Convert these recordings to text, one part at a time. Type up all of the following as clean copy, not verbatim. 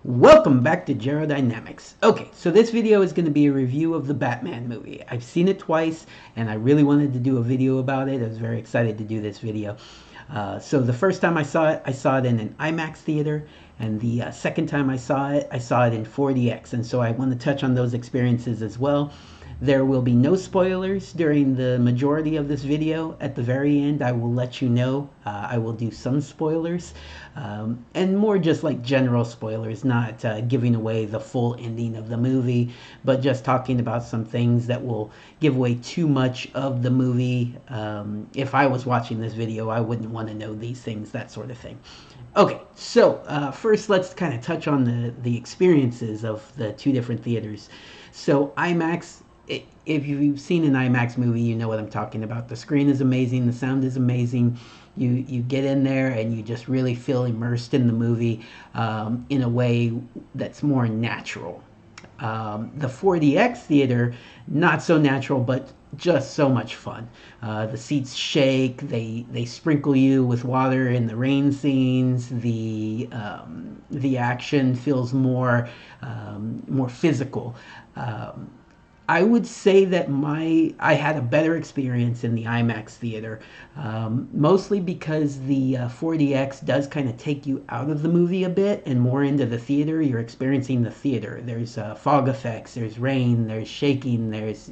Welcome back to Dynamics. Okay, so this video is going to be a review of the Batman movie. I've seen it twice, and I really wanted to do a video about it. I was very excited to do this video. So the first time I saw it in an IMAX theater, and the second time I saw it in 4DX. And so I want to touch on those experiences as well. There will be no spoilers during the majority of this video. At the very end, I will let you know. I will do some spoilers, and more just like general spoilers, not giving away the full ending of the movie, but just talking about some things that will give away too much of the movie. If I was watching this video, I wouldn't want to know these things, that sort of thing. Okay, so first let's kind of touch on the experiences of the two different theaters. So IMAX, if you've seen an IMAX movie, you know what I'm talking about. The screen is amazing, the sound is amazing. You get in there and you just really feel immersed in the movie in a way that's more natural. The 4DX theater, not so natural, but just so much fun. The seats shake, they sprinkle you with water in the rain scenes. The action feels more physical. I would say that I had a better experience in the IMAX theater, mostly because the 4DX does kind of take you out of the movie a bit and more into the theater. You're experiencing the theater. There's fog effects, there's rain, there's shaking, there's,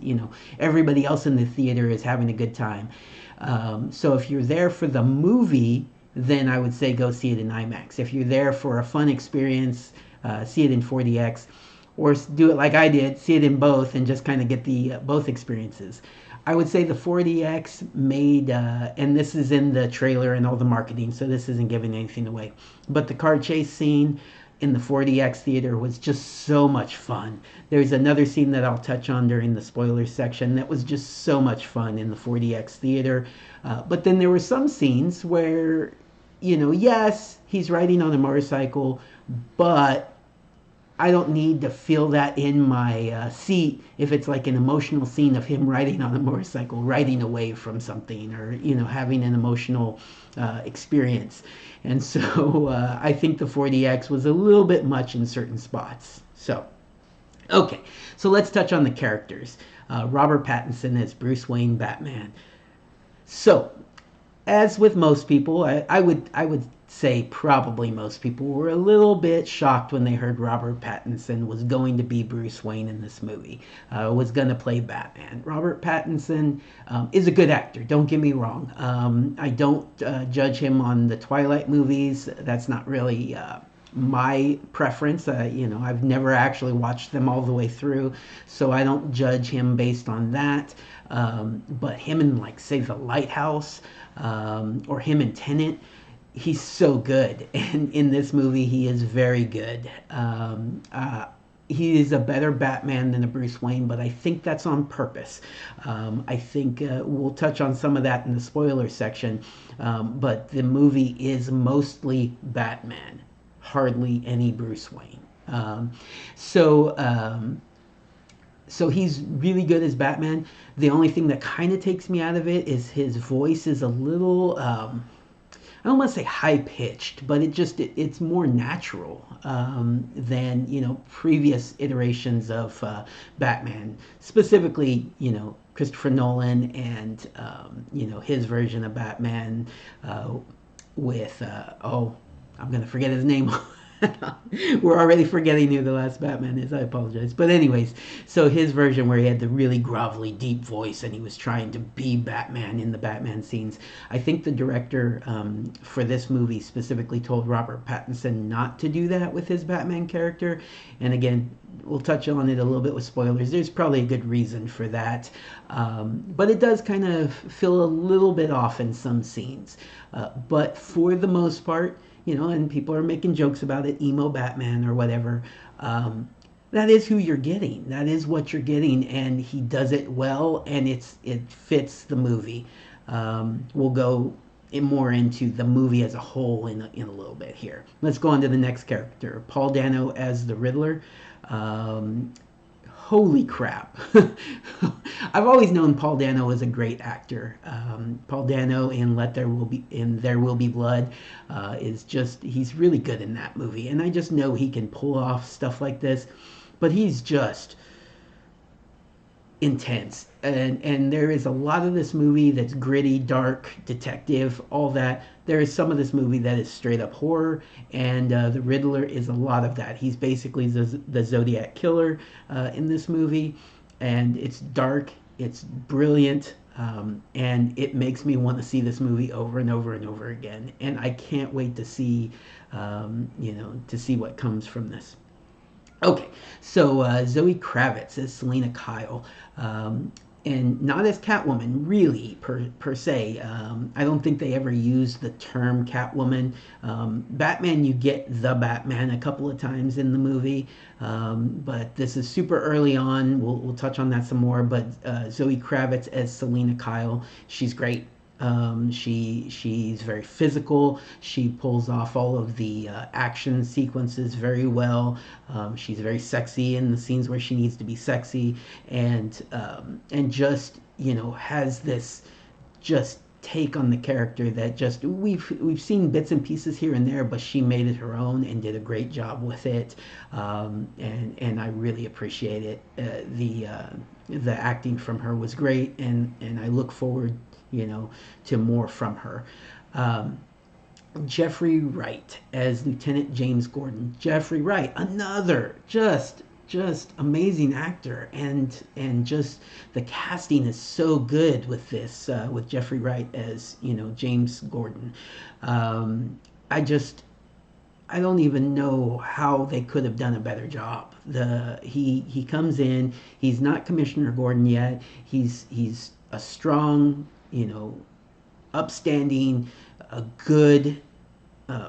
everybody else in the theater is having a good time. So if you're there for the movie, then I would say go see it in IMAX. If you're there for a fun experience, see it in 4DX. Or do it like I did, see it in both and just kind of get the both experiences. I would say the 4DX made, and this is in the trailer and all the marketing, so this isn't giving anything away, but the car chase scene in the 4DX theater was just so much fun. There's another scene that I'll touch on during the spoilers section that was just so much fun in the 4DX theater. But then there were some scenes where, yes, he's riding on a motorcycle, but I don't need to feel that in my seat if it's like an emotional scene of him riding on a motorcycle, riding away from something, or having an emotional experience. And so I think the 4DX was a little bit much in certain spots. So, okay, so let's touch on the characters. Robert Pattinson as Bruce Wayne Batman. So, as with most people, I would say probably most people were a little bit shocked when they heard Robert Pattinson was going to be Bruce Wayne in this movie, was going to play Batman. Robert Pattinson is a good actor, don't get me wrong. I don't judge him on the Twilight movies. That's not really my preference. I've never actually watched them all the way through, so I don't judge him based on that. But him in, like, say, The Lighthouse, or him in Tenet, he's so good, and in this movie he is very good. He is a better Batman than a Bruce Wayne, but I think that's on purpose. I think we'll touch on some of that in the spoiler section, but the movie is mostly Batman, hardly any Bruce Wayne. So he's really good as Batman. The only thing that kind of takes me out of it is his voice is a little, I don't want to say high-pitched, but it's more natural than, previous iterations of Batman. Specifically, Christopher Nolan and, his version of Batman with, I'm going to forget his name. We're already forgetting who the last Batman is. I apologize. But anyways, so his version where he had the really grovelly, deep voice and he was trying to be Batman in the Batman scenes. I think the director for this movie specifically told Robert Pattinson not to do that with his Batman character. And again, we'll touch on it a little bit with spoilers. There's probably a good reason for that. But it does kind of feel a little bit off in some scenes. But for the most part, and people are making jokes about it, emo Batman or whatever. That is who you're getting. That is what you're getting, and he does it well, and it fits the movie. We'll go more into the movie as a whole in a little bit here. Let's go on to the next character, Paul Dano as the Riddler. holy crap. I've always known Paul Dano was a great actor. Paul Dano in There Will Be Blood is just, he's really good in that movie, and I just know he can pull off stuff like this. But he's just intense, and there is a lot of this movie that's gritty, dark, detective, all that. There is some of this movie that is straight up horror, and the Riddler is a lot of that. He's basically the Zodiac killer in this movie, and it's dark, it's brilliant, and it makes me want to see this movie over and over and over again. And I can't wait to see, to see what comes from this. Okay, so Zoe Kravitz as Selena Kyle, and not as Catwoman, really, per se. I don't think they ever used the term Catwoman. Batman, you get the Batman a couple of times in the movie, but this is super early on. We'll touch on that some more, but Zoe Kravitz as Selena Kyle, she's great. She's very physical. She pulls off all of the action sequences very well. She's very sexy in the scenes where she needs to be sexy, and just has this just take on the character that just we've seen bits and pieces here and there, but she made it her own and did a great job with it, and I really appreciate it. The acting from her was great, and I look forward to more from her. Jeffrey Wright as Lieutenant James Gordon. Jeffrey Wright, another just amazing actor, and just the casting is so good with this, with Jeffrey Wright as James Gordon. I don't even know how they could have done a better job. He comes in, he's not Commissioner Gordon yet. He's a strong, upstanding, a good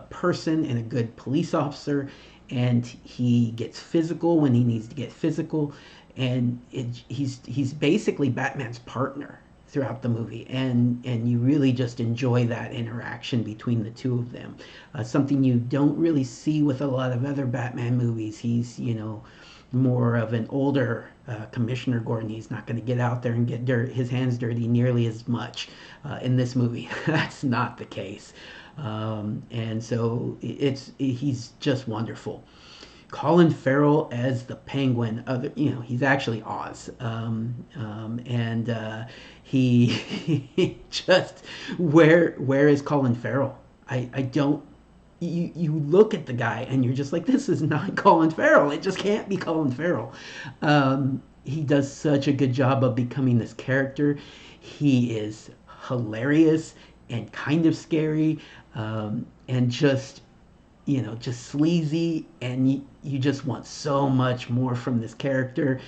person and a good police officer, and he gets physical when he needs to get physical, and he's basically Batman's partner throughout the movie, and you really just enjoy that interaction between the two of them. Something you don't really see with a lot of other Batman movies. He's more of an older Commissioner Gordon. He's not going to get out there and get his hands dirty nearly as much in this movie. That's not the case, and so he's just wonderful. Colin Farrell as the Penguin. He's actually Oz, and he just where is Colin Farrell? I don't. You look at the guy and you're just like, this is not Colin Farrell. It just can't be Colin Farrell. He does such a good job of becoming this character. He is hilarious and kind of scary, and just sleazy, and you just want so much more from this character.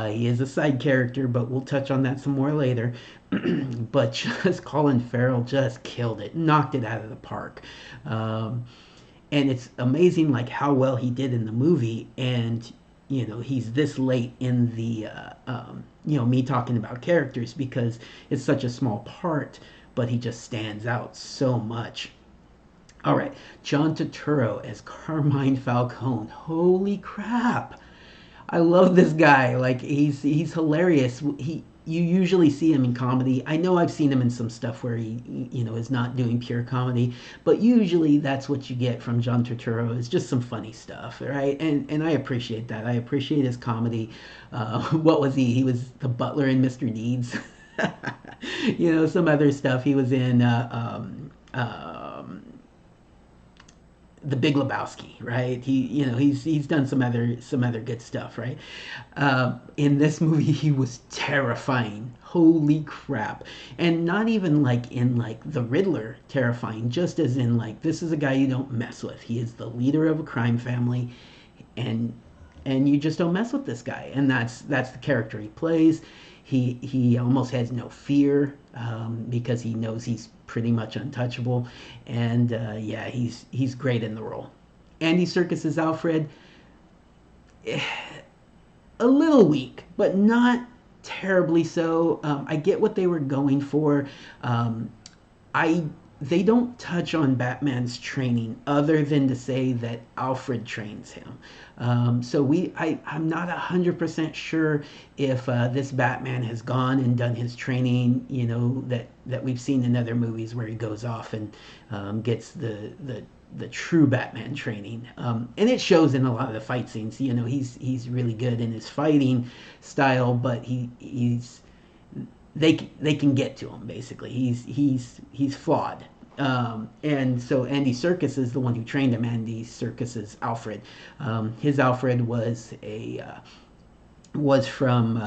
He is a side character, but we'll touch on that some more later. But just Colin Farrell just killed it, knocked it out of the park. And it's amazing how well he did in the movie, and he's this late in the me talking about characters, because it's such a small part, but he just stands out so much. All right, John Tuturo as Carmine Falcone. Holy crap! I love this guy. He's hilarious. You usually see him in comedy. I know I've seen him in some stuff where he is not doing pure comedy, but usually that's what you get from John Turturro, is just some funny stuff, right? And I appreciate that. I appreciate his comedy. What was he? He was the butler in Mr. Deeds. Some other stuff. He was in The Big Lebowski, right? He's done some other good stuff, right? In this movie, he was terrifying. Holy crap! And not even in the Riddler terrifying, just as in this is a guy you don't mess with. He is the leader of a crime family, and you just don't mess with this guy. And that's the character he plays. He almost has no fear, because he knows he's pretty much untouchable, and he's great in the role. Andy Serkis' Alfred, a little weak, but not terribly so. I get what they were going for. I they don't touch on Batman's training other than to say that Alfred trains him. I'm not 100% sure if this Batman has gone and done his training, that we've seen in other movies where he goes off and gets the true Batman training, and it shows in a lot of the fight scenes. He's really good in his fighting style, but he's they can get to him basically. He's flawed. And so Andy Serkis is the one who trained him. Andy Serkis's Alfred. His Alfred was from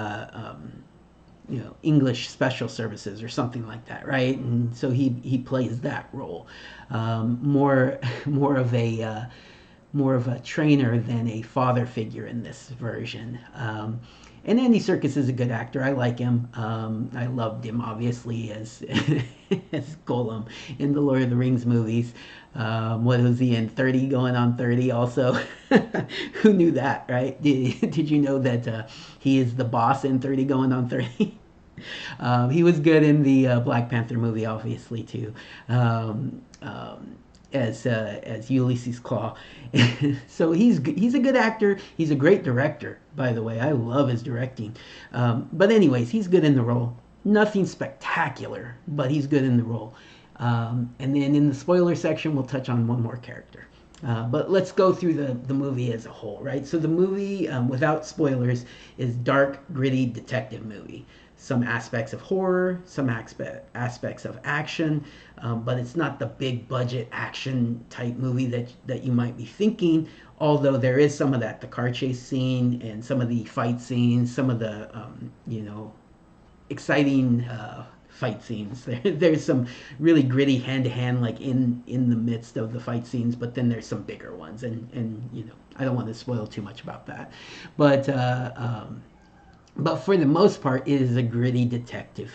English Special Services or something like that, right? And so he plays that role, more of a trainer than a father figure in this version. And Andy Serkis is a good actor. I like him. I loved him, obviously, as as Gollum in the Lord of the Rings movies. What was he in? 30 going on 30 also. Who knew that, right? Did you know that he is the boss in 30 going on 30? He was good in the Black Panther movie, obviously, too. As Ulysses Claw. So he's a good actor. He's a great director, by the way. I love his directing. But anyways, he's good in the role. Nothing spectacular, but he's good in the role. And then in the spoiler section, we'll touch on one more character. But let's go through the movie as a whole, right? So the movie, without spoilers, is dark, gritty detective movie. Some aspects of horror, some aspects of action, but it's not the big budget action type movie that you might be thinking, although there is some of that, the car chase scene and some of the fight scenes, some of the, exciting fight scenes. There's some really gritty hand-to-hand, like in the midst of the fight scenes, but then there's some bigger ones, and I don't want to spoil too much about that. But for the most part, it is a gritty detective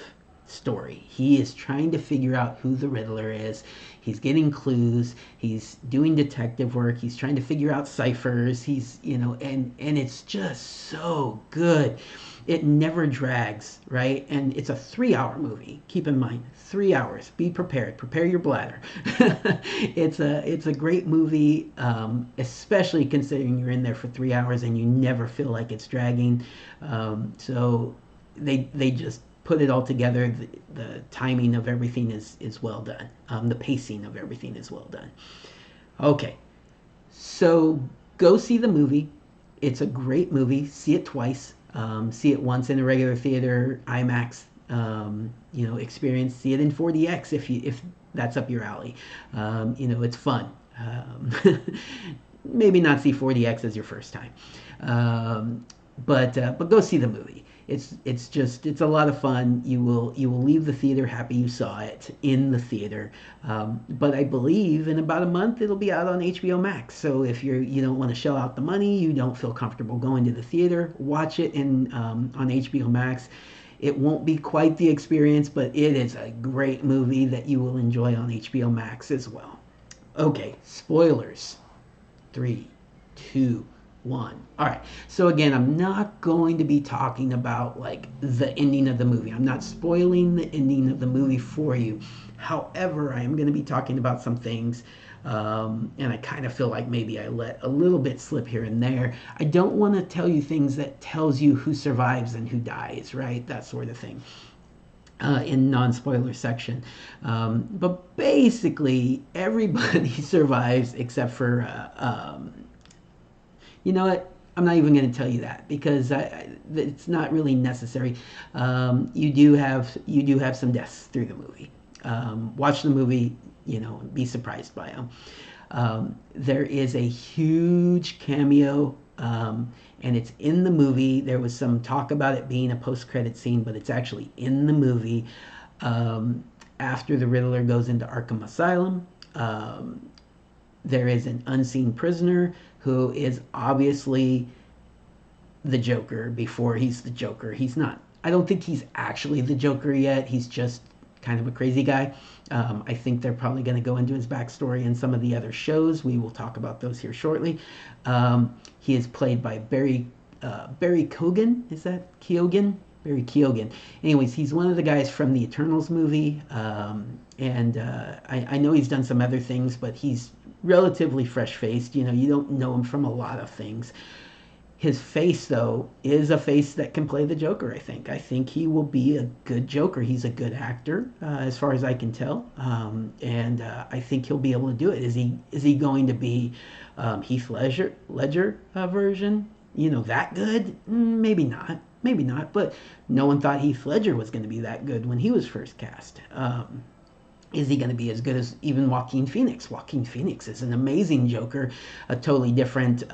story. He is trying to figure out who the Riddler is. He's getting clues. He's doing detective work. He's trying to figure out ciphers. And it's just so good. It never drags, right? And it's a 3-hour movie. Keep in mind, 3 hours. Be prepared. Prepare your bladder. It's a great movie, especially considering you're in there for 3 hours and you never feel like it's dragging. So they just put it all together. The timing of everything is well done. The pacing of everything is well done. Okay, so go see the movie. It's a great movie. See it twice. See it once in a regular theater, IMAX, experience. See it in 4DX if that's up your alley. It's fun. Maybe not see 4DX as your first time, but go see the movie. It's a lot of fun. You will leave the theater happy you saw it in the theater. But I believe in about a month it'll be out on HBO Max. So if you don't want to shell out the money, you don't feel comfortable going to the theater, watch it on HBO Max. It won't be quite the experience, but it is a great movie that you will enjoy on HBO Max as well. Okay, spoilers. 3, 2, 1. All right. So again, I'm not going to be talking about like the ending of the movie. I'm not spoiling the ending of the movie for you. However, I am going to be talking about some things, and I kind of feel like maybe I let a little bit slip here and there. I don't want to tell you things that tells you who survives and who dies, right? That sort of thing. In non-spoiler section. But basically, everybody survives except for you know what? I'm not even going to tell you that because it's not really necessary. You do have some deaths through the movie. Watch the movie, be surprised by them. There is a huge cameo, and it's in the movie. There was some talk about it being a post-credit scene, but it's actually in the movie. After the Riddler goes into Arkham Asylum, there is an unseen prisoner who is obviously the Joker before he's the Joker. He's not. I don't think he's actually the Joker yet. He's just kind of a crazy guy. I think they're probably going to go into his backstory in some of the other shows. We will talk about those here shortly. He is played by Barry Keoghan. Is that Keoghan? Barry Keoghan. Anyways, he's one of the guys from the Eternals movie, and I know he's done some other things, but he's relatively fresh-faced. You know, you don't know him from a lot of things. His face, though, is a face that can play the Joker, I think. I think he will be a good Joker. He's a good actor, as far as I can tell. And I think he'll be able to do it. Is he going to be Heath Ledger version? You know, that good? Maybe not. Maybe not. But no one thought Heath Ledger was going to be that good when he was first cast. Is he going to be as good as even Joaquin Phoenix? Joaquin Phoenix is an amazing Joker, a totally different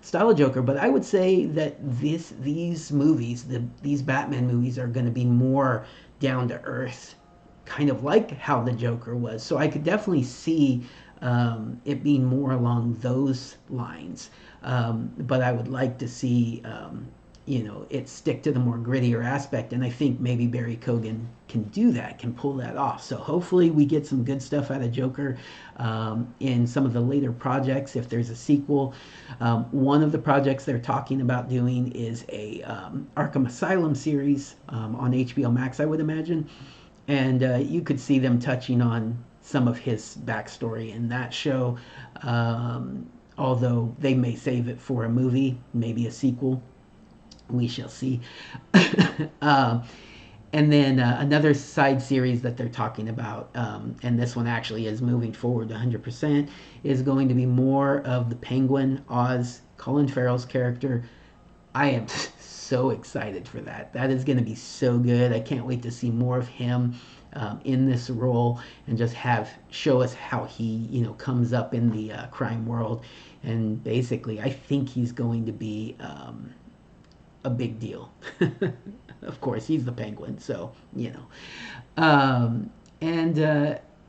style of Joker. But I would say that these movies, these Batman movies, are going to be more down to earth, kind of like how the Joker was. So I could definitely see it being more along those lines. But I would like to see you know, it stick to the more grittier aspect, and I think maybe Barry Keoghan can do that, can pull that off. So hopefully we get some good stuff out of Joker in some of the later projects, if there's a sequel. One of the projects they're talking about doing is a Arkham Asylum series on HBO Max, I would imagine, and you could see them touching on some of his backstory in that show, although they may save it for a movie, maybe a sequel. We shall see. And then another side series that they're talking about, and this one actually is moving forward 100%, is going to be more of the Penguin, Oz, Colin Farrell's character. I am so excited for that. That is going to be so good. I can't wait to see more of him in this role and just show us how he, you know, comes up in the crime world. And basically, I think he's going to be a big deal. Of course, he's the Penguin, so you know.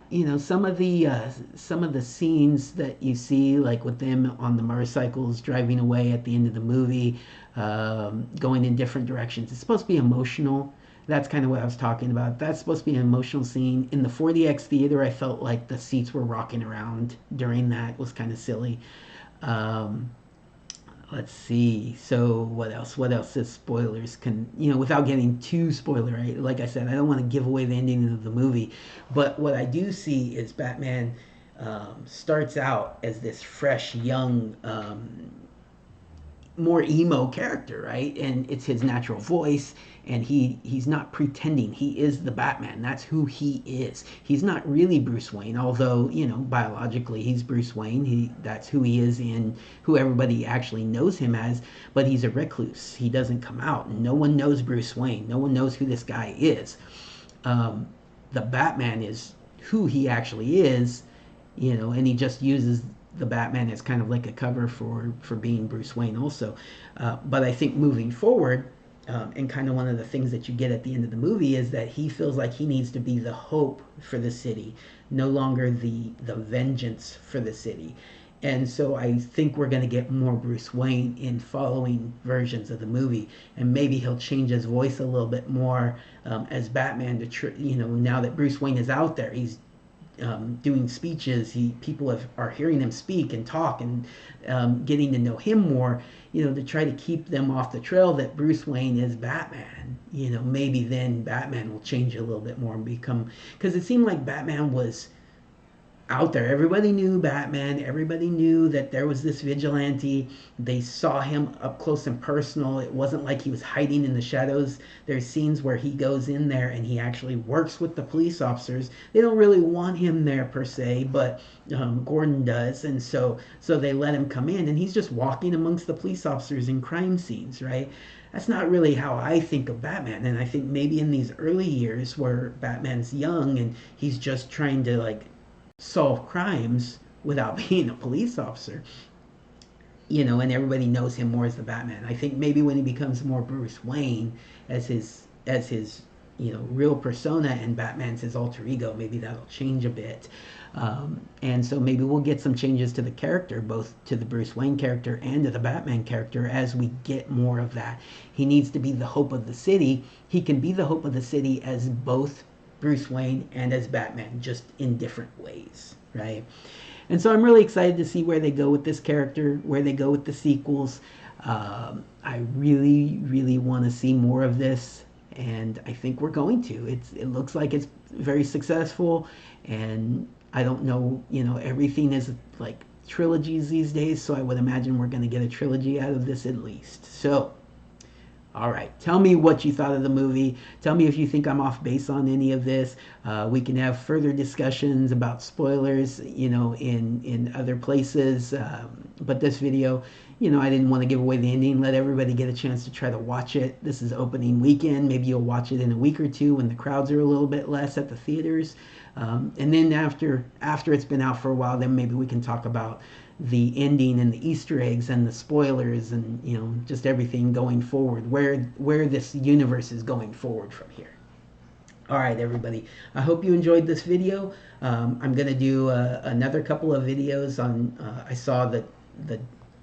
You know, some of the scenes that you see, like with them on the motorcycles driving away at the end of the movie, going in different directions. It's supposed to be emotional. That's kind of what I was talking about. That's supposed to be an emotional scene. In the 4DX theater, I felt like the seats were rocking around during that. It was kind of silly. Let's see. So what else? What else is spoilers? You know, without getting too spoilery, like I said, I don't want to give away the ending of the movie. But what I do see is Batman starts out as this fresh, young, more emo character, right? And it's his natural voice, and he's not pretending. He is the Batman. That's who he is. He's not really Bruce Wayne, although, you know, biologically he's Bruce Wayne. That's who he is and who everybody actually knows him as, but he's a recluse. He doesn't come out. No one knows Bruce Wayne. No one knows who this guy is. The Batman is who he actually is, you know, and he just uses the Batman as kind of like a cover for being Bruce Wayne also. But I think moving forward, and kind of one of the things that you get at the end of the movie is that he feels like he needs to be the hope for the city, no longer the vengeance for the city. And so I think we're going to get more Bruce Wayne in following versions of the movie, and maybe he'll change his voice a little bit more as Batman to you know, now that Bruce Wayne is out there, he's doing speeches. People are hearing him speak and talk and getting to know him more, you know, to try to keep them off the trail that Bruce Wayne is Batman. You know, maybe then Batman will change a little bit more and become, because it seemed like Batman was out there. Everybody knew Batman. Everybody knew that there was this vigilante. They saw him up close and personal. It wasn't like he was hiding in the shadows. There's scenes where he goes in there and he actually works with the police officers. They don't really want him there per se, but Gordon does, and so they let him come in, and he's just walking amongst the police officers in crime scenes, right? That's not really how I think of Batman. And I think maybe in these early years where Batman's young and he's just trying to like solve crimes without being a police officer, you know, and everybody knows him more as the Batman. I think maybe when he becomes more Bruce Wayne as his you know, real persona, and Batman's his alter ego, maybe that'll change a bit. And so maybe we'll get some changes to the character, both to the Bruce Wayne character and to the Batman character, as we get more of that. He needs to be the hope of the city. He can be the hope of the city as both Bruce Wayne and as Batman, just in different ways, right? And so I'm really excited to see where they go with this character, where they go with the sequels. I really, really want to see more of this. and I think we're going to. It looks like it's very successful, and I don't know, everything is like trilogies these days, so I would imagine we're going to get a trilogy out of this at least. So, all right, tell me what you thought of the movie. Tell me if you think I'm off base on any of this. We can have further discussions about spoilers, in other places. But this video, I didn't want to give away the ending. Let everybody get a chance to try to watch it. This is opening weekend. Maybe you'll watch it in a week or two when the crowds are a little bit less at the theaters. And then after it's been out for a while, then maybe we can talk about the ending and the Easter eggs and the spoilers and just everything going forward, where this universe is going forward from here. All right, everybody. I hope you enjoyed this video. I'm gonna do another couple of videos on. I saw the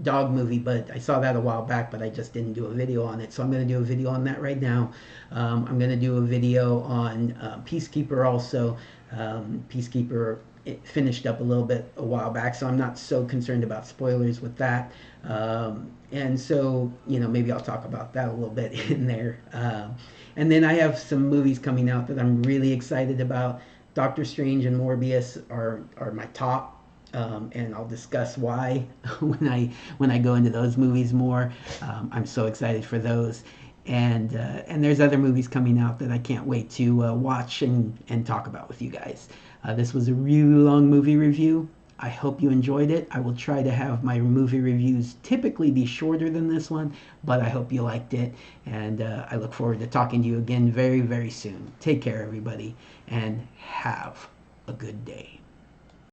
dog movie, but I saw that a while back, but I just didn't do a video on it. So I'm gonna do a video on that right now. I'm gonna do a video on Peacekeeper also. Peacekeeper, it finished up a little bit a while back, so I'm not so concerned about spoilers with that. And so, maybe I'll talk about that a little bit in there. And then I have some movies coming out that I'm really excited about. Doctor Strange and Morbius are my top, and I'll discuss why when I go into those movies more. I'm so excited for those. And there's other movies coming out that I can't wait to watch and talk about with you guys. This was a really long movie review. I hope you enjoyed it. I will try to have my movie reviews typically be shorter than this one, but I hope you liked it. And I look forward to talking to you again very, very soon. Take care, everybody, and have a good day.